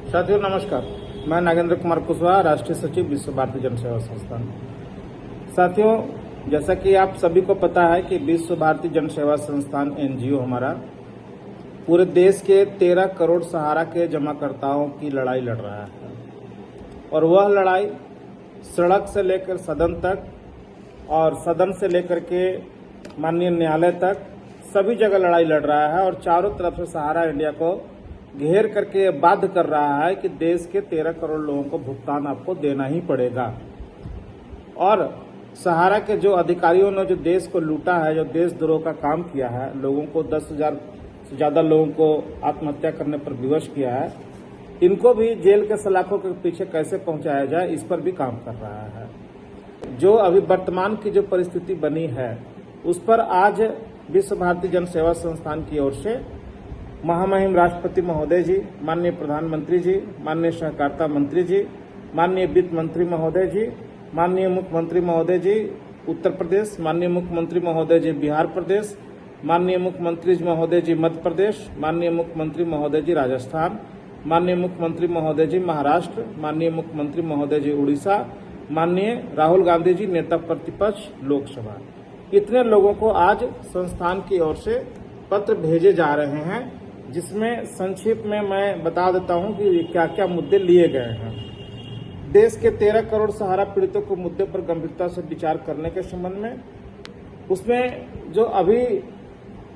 साथियों नमस्कार, मैं नागेंद्र कुमार कुशवाहा, राष्ट्रीय सचिव विश्व भारती जन सेवा संस्थान। साथियों, जैसा कि आप सभी को पता है कि विश्व भारती जन सेवा संस्थान एनजीओ हमारा पूरे देश के 13 करोड़ सहारा के जमाकर्ताओं की लड़ाई लड़ रहा है और वह लड़ाई सड़क से लेकर सदन तक और सदन से लेकर के माननीय न्यायालय तक सभी जगह लड़ाई लड़ रहा है और चारों तरफ से सहारा इंडिया को घेर करके बाध्य कर रहा है कि देश के 13 करोड़ लोगों को भुगतान आपको देना ही पड़ेगा। और सहारा के जो अधिकारियों ने जो देश को लूटा है, जो देशद्रोह का काम किया है, लोगों को 10,000 से ज्यादा लोगों को आत्महत्या करने पर विवश किया है, इनको भी जेल के सलाखों के पीछे कैसे पहुंचाया जाए, इस पर भी काम कर रहा है। जो अभी वर्तमान की जो परिस्थिति बनी है उस पर आज विश्व भारती जन सेवा संस्थान की ओर से महामहिम राष्ट्रपति महोदय जी, माननीय प्रधानमंत्री जी, माननीय सहकारिता मंत्री जी, माननीय वित्त मंत्री महोदय जी, माननीय मुख्यमंत्री महोदय जी उत्तर प्रदेश, माननीय मुख्यमंत्री महोदय जी बिहार प्रदेश, माननीय मुख्यमंत्री महोदय जी मध्य प्रदेश, माननीय मुख्यमंत्री महोदय जी राजस्थान, माननीय मुख्यमंत्री महोदय जी महाराष्ट्र, माननीय मुख्यमंत्री महोदय जी उड़ीसा, माननीय राहुल गांधी जी नेता प्रतिपक्ष लोकसभा, इतने लोगों को आज संस्थान की ओर से पत्र भेजे जा रहे हैं, जिसमें संक्षिप्त में मैं बता देता हूं कि क्या क्या मुद्दे लिए गए हैं। देश के 13 करोड़ सहारा पीड़ितों को मुद्दे पर गंभीरता से विचार करने के संबंध में, उसमें जो अभी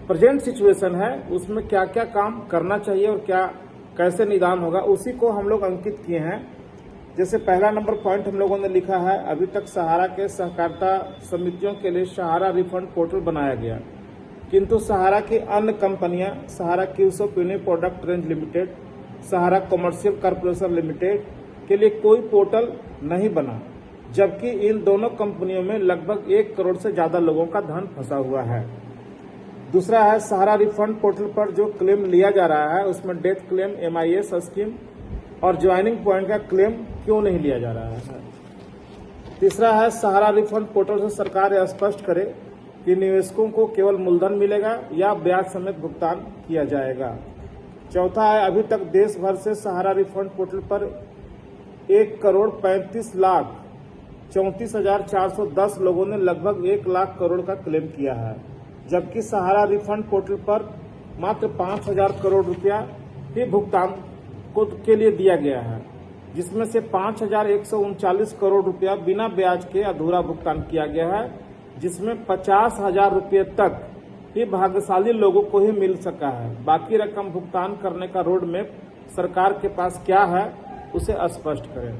प्रेजेंट सिचुएशन है उसमें क्या क्या काम करना चाहिए और क्या कैसे निदान होगा, उसी को हम लोग अंकित किए हैं। जैसे पहला नंबर पॉइंट हम लोगों ने लिखा है, अभी तक सहारा के सहकारिता समितियों के लिए सहारा रिफंड पोर्टल बनाया गया, किंतु सहारा की अन्य कंपनियां सहारा क्यूसोक यूनिक प्रोडक्ट रेंज लिमिटेड, सहारा कमर्शियल कॉर्पोरेशन लिमिटेड के लिए कोई पोर्टल नहीं बना, जबकि इन दोनों कंपनियों में लगभग 1 करोड़ से ज्यादा लोगों का धन फंसा हुआ है। दूसरा है, सहारा रिफंड पोर्टल पर जो क्लेम लिया जा रहा है उसमें डेथ क्लेम, MIS स्कीम और ज्वाइनिंग पॉइंट का क्लेम क्यों नहीं लिया जा रहा है। तीसरा है, सहारा रिफंड पोर्टल से सरकार यह स्पष्ट करे कि निवेशकों को केवल मूलधन मिलेगा या ब्याज समेत भुगतान किया जाएगा। चौथा है, अभी तक देश भर से सहारा रिफंड पोर्टल पर 1,35,34,410 लोगों ने लगभग 1 लाख करोड़ का क्लेम किया है, जबकि सहारा रिफंड पोर्टल पर मात्र 5,000 करोड़ रुपया ही भुगतान के लिए दिया गया है, जिसमें से 5,139 करोड़ रुपया बिना ब्याज के अधूरा भुगतान किया गया है, जिसमें 50,000 रुपये तक ही भाग्यशाली लोगों को ही मिल सका है। बाकी रकम भुगतान करने का रोड मैप सरकार के पास क्या है उसे स्पष्ट करें।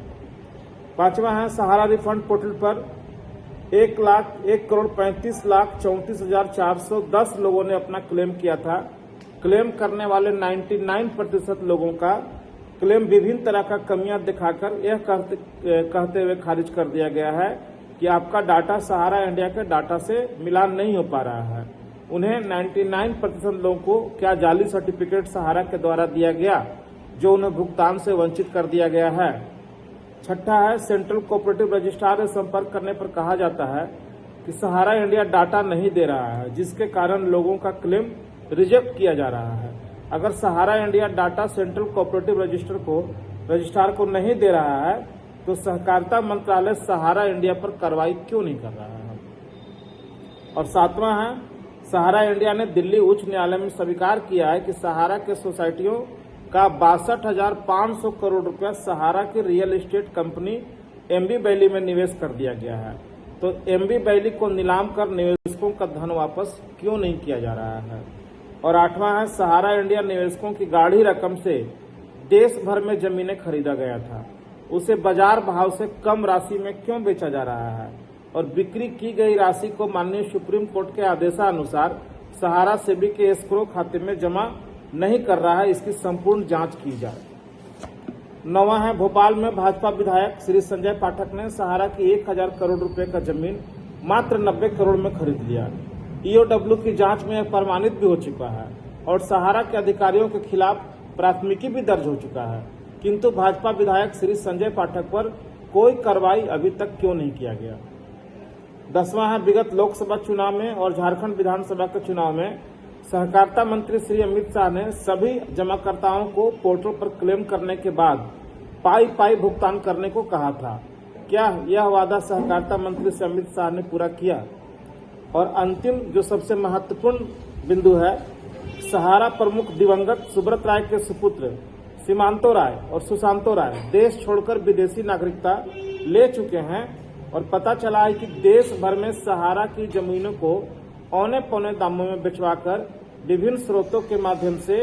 पांचवा है, सहारा रिफंड पोर्टल पर 1,35,34,410 लोगों ने अपना क्लेम किया था। क्लेम करने वाले 99% लोगों का क्लेम विभिन्न तरह का कमियां दिखाकर यह कहते हुए खारिज कर दिया गया है कि आपका डाटा सहारा इंडिया के डाटा से मिलान नहीं हो पा रहा है। उन्हें 99% लोगों को क्या जाली सर्टिफिकेट सहारा के द्वारा दिया गया, जो उन्हें भुगतान से वंचित कर दिया गया है। छठा है, सेंट्रल कोऑपरेटिव रजिस्ट्रार से संपर्क करने पर कहा जाता है कि सहारा इंडिया डाटा नहीं दे रहा है, जिसके कारण लोगों का क्लेम रिजेक्ट किया जा रहा है। अगर Sahara India data central cooperative registrar को नहीं दे रहा है तो सहकारिता मंत्रालय सहारा इंडिया पर कार्रवाई क्यों नहीं कर रहा है। और सातवां है, सहारा इंडिया ने दिल्ली उच्च न्यायालय में स्वीकार किया है कि सहारा के सोसाइटियों का 62,500 करोड़ रुपया सहारा की real estate company MB valley में निवेश कर दिया गया है, तो MB वैली को नीलाम कर निवेशकों का धन वापस क्यों नहीं किया जा रहा है। और आठवां है, सहारा इंडिया निवेशकों की गाढ़ी रकम से देश भर में जमीनें खरीदा गया था, उसे बाजार भाव से कम राशि में क्यों बेचा जा रहा है और बिक्री की गई राशि को माननीय सुप्रीम कोर्ट के आदेशानुसार सहारा सेबी के एस्क्रो खाते में जमा नहीं कर रहा है, इसकी संपूर्ण जांच की जाए। नौवां है, भोपाल में भाजपा विधायक श्री संजय पाठक ने सहारा की 1,000 करोड़ रुपए का जमीन मात्र 90 करोड़ में खरीद लिया। EOW की जांच में यह प्रमाणित भी हो चुका है और सहारा के अधिकारियों के खिलाफ प्राथमिकी भी दर्ज हो चुका है, किंतु भाजपा विधायक श्री संजय पाठक पर कोई कार्रवाई अभी तक क्यों नहीं किया गया। 10वां है, विगत लोकसभा चुनाव में और झारखंड विधानसभा के चुनाव में सहकारिता मंत्री श्री अमित शाह ने सभी जमाकर्ताओं को पोर्टल पर क्लेम करने के बाद पाई पाई भुगतान करने को कहा था। क्या यह वादा सहकारिता मंत्री श्री अमित शाह ने पूरा किया? और अंतिम जो सबसे महत्वपूर्ण बिंदु है, सहारा प्रमुख दिवंगत सुब्रत राय के सुपुत्र सीमांतो राय और सुशांतो राय देश छोड़कर विदेशी नागरिकता ले चुके हैं और पता चला है कि देश भर में सहारा की जमीनों को औने पौने दामों में बेचवाकर विभिन्न स्रोतों के माध्यम से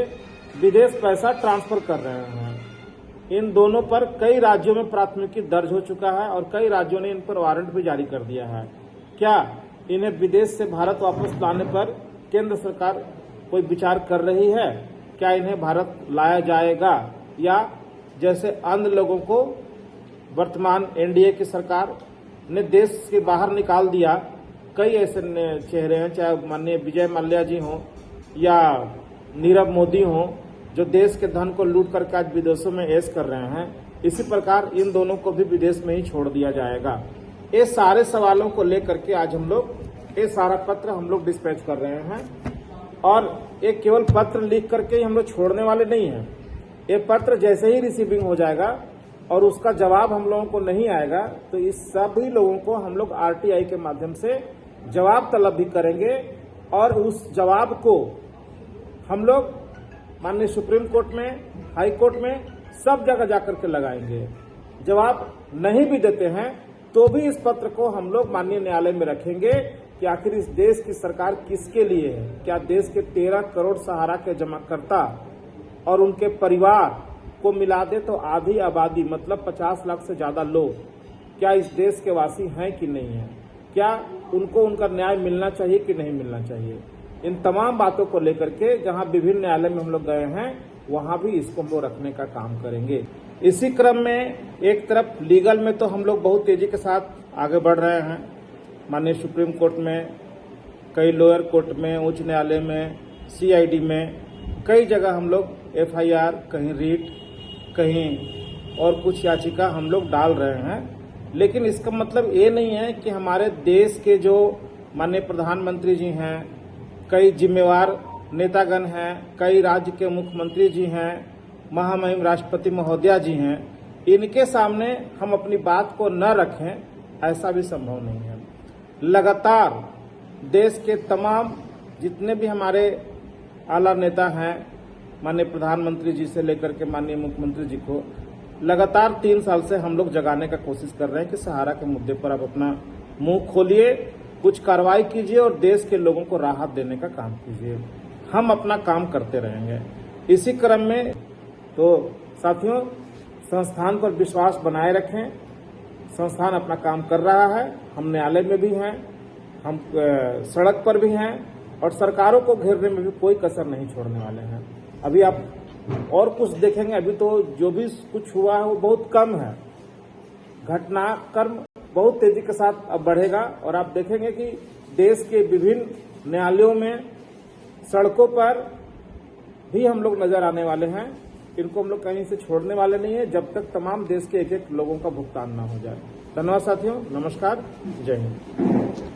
विदेश पैसा ट्रांसफर कर रहे हैं। इन दोनों पर कई राज्यों में प्राथमिकी दर्ज हो चुका है और कई राज्यों ने इन पर वारंट भी जारी कर दिया है। क्या इन्हें विदेश से भारत वापस लाने पर केंद्र सरकार कोई विचार कर रही है? क्या इन्हें भारत लाया जाएगा या जैसे अन्य लोगों को वर्तमान एनडीए की सरकार ने देश के बाहर निकाल दिया? कई ऐसे चेहरे हैं, चाहे माननीय विजय माल्या जी हों या नीरव मोदी हों, जो देश के धन को लूट करके आज विदेशों में ऐश कर रहे हैं। इसी प्रकार इन दोनों को भी विदेश में ही छोड़ दिया जाएगा। ये सारे सवालों को लेकर के आज हम लोग ये सारा पत्र हम लोग डिस्पैच कर रहे हैं और ये केवल पत्र लिख करके ही हम लोग छोड़ने वाले नहीं हैं। ये पत्र जैसे ही रिसीविंग हो जाएगा और उसका जवाब हम लोगों को नहीं आएगा तो इस सभी लोगों को हम लोग आरटीआई के माध्यम से जवाब तलब भी करेंगे और उस जवाब को हम लोग माननीय सुप्रीम कोर्ट में, हाई कोर्ट में, सब जगह जाकर के लगाएंगे। जवाब नहीं भी देते हैं तो भी इस पत्र को हम लोग माननीय न्यायालय में रखेंगे कि आखिर इस देश की सरकार किसके लिए है। क्या देश के 13 करोड़ सहारा के जमाकर्ता और उनके परिवार को मिला दे तो आधी आबादी मतलब 50 लाख से ज्यादा लोग क्या इस देश के वासी हैं कि नहीं है? क्या उनको उनका न्याय मिलना चाहिए कि नहीं मिलना चाहिए? इन तमाम बातों को लेकर के जहां विभिन्न न्यायालय में हम लोग गए हैं वहां भी इसको हम लोग रखने का काम करेंगे। इसी क्रम में एक तरफ लीगल में तो हम लोग बहुत तेजी के साथ आगे बढ़ रहे हैं। माननीय सुप्रीम कोर्ट में, कई लोअर कोर्ट में, उच्च न्यायालय में, सीआईडी में, कई जगह हम लोग एफआईआर, कहीं रीट, कहीं और कुछ याचिका हम लोग डाल रहे हैं। लेकिन इसका मतलब ये नहीं है कि हमारे देश के जो माननीय प्रधानमंत्री जी हैं, कई जिम्मेवार नेतागण हैं, कई राज्य के मुख्यमंत्री जी हैं, महामहिम राष्ट्रपति महोदया जी हैं, इनके सामने हम अपनी बात को न रखें, ऐसा भी संभव नहीं है। लगातार देश के तमाम जितने भी हमारे आला नेता हैं, माननीय प्रधानमंत्री जी से लेकर के माननीय मुख्यमंत्री जी को लगातार 3 साल से हम लोग जगाने का कोशिश कर रहे हैं कि सहारा के मुद्दे पर आप अपना मुंह खोलिए, कुछ कार्रवाई कीजिए और देश के लोगों को राहत देने का काम कीजिए। हम अपना काम करते रहेंगे। इसी क्रम में तो साथियों, संस्थान पर विश्वास बनाए रखें। संस्थान अपना काम कर रहा है, हम न्यायालय में भी हैं, हम सड़क पर भी हैं और सरकारों को घेरने में भी कोई कसर नहीं छोड़ने वाले हैं। अभी आप और कुछ देखेंगे, अभी तो जो भी कुछ हुआ है वो बहुत कम है। घटनाक्रम बहुत तेजी के साथ अब बढ़ेगा और आप देखेंगे कि देश के विभिन्न न्यायालयों में, सड़कों पर भी हम लोग नजर आने वाले हैं। इनको हम लोग कहीं से छोड़ने वाले नहीं है जब तक तमाम देश के एक एक लोगों का भुगतान ना हो जाए। धन्यवाद साथियों, नमस्कार, जय हिंद।